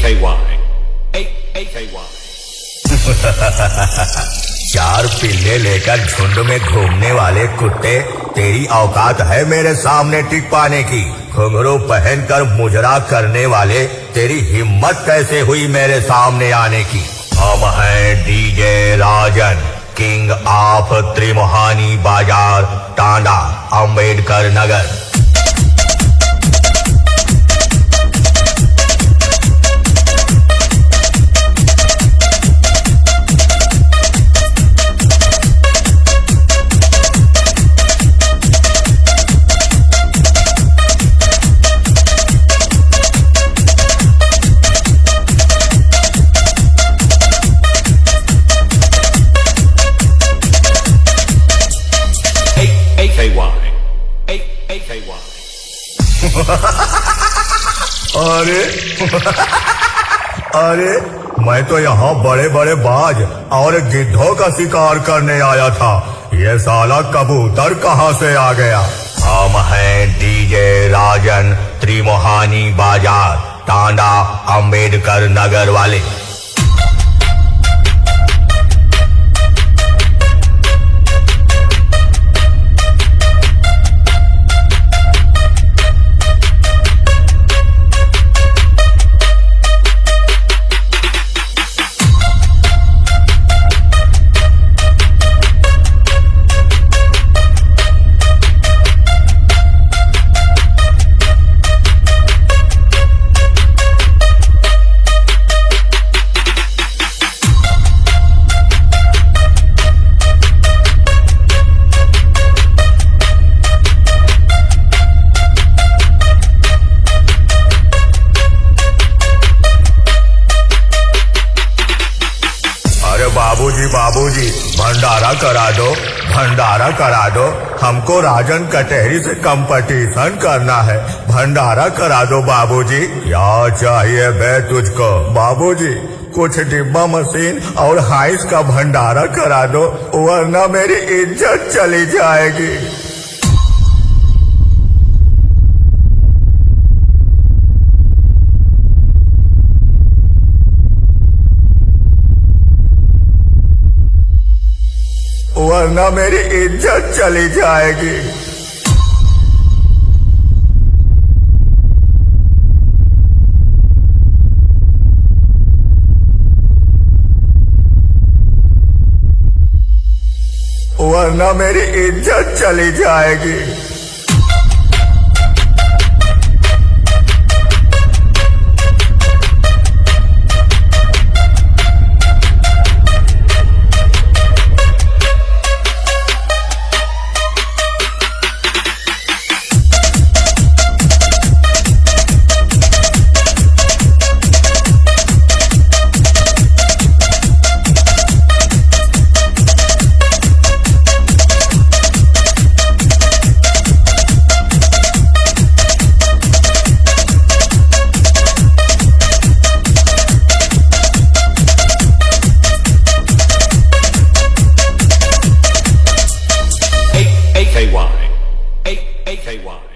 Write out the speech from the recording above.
AKY. चार पिल्ले लेकर झुंड में घूमने वाले कुत्ते, तेरी औकात है मेरे सामने टिक पाने की? घुंघरू पहनकर मुजरा करने वाले, तेरी हिम्मत कैसे हुई मेरे सामने आने की? हम हैं DJ Rajan, king of Trimohani बाजार, टांडा, अंबेडकर नगर। AKY. अरे अरे, मैं तो यहाँ बड़े बड़े बाज और गिद्धों का शिकार करने आया था। ये साला कबूतर कहाँ से आ गया? हम हैं डीजे राजन, त्रिमोहानी बाजार, टांडा, अंबेडकर नगर वाले। बाबूजी बाबूजी, भंडारा करा दो, भंडारा करा दो। हमको राजन कटहरी से कंपटीशन करना है। भंडारा करा दो बाबूजी। क्या चाहिए बे तुझको? बाबूजी कुछ डिब्बा मशीन और हाइस का भंडारा करा दो, वरना मेरी इज्जत चली जाएगी। वरना मेरी इज्जत चली जाएगी। वरना मेरी इज्जत चली जाएगी। AKY.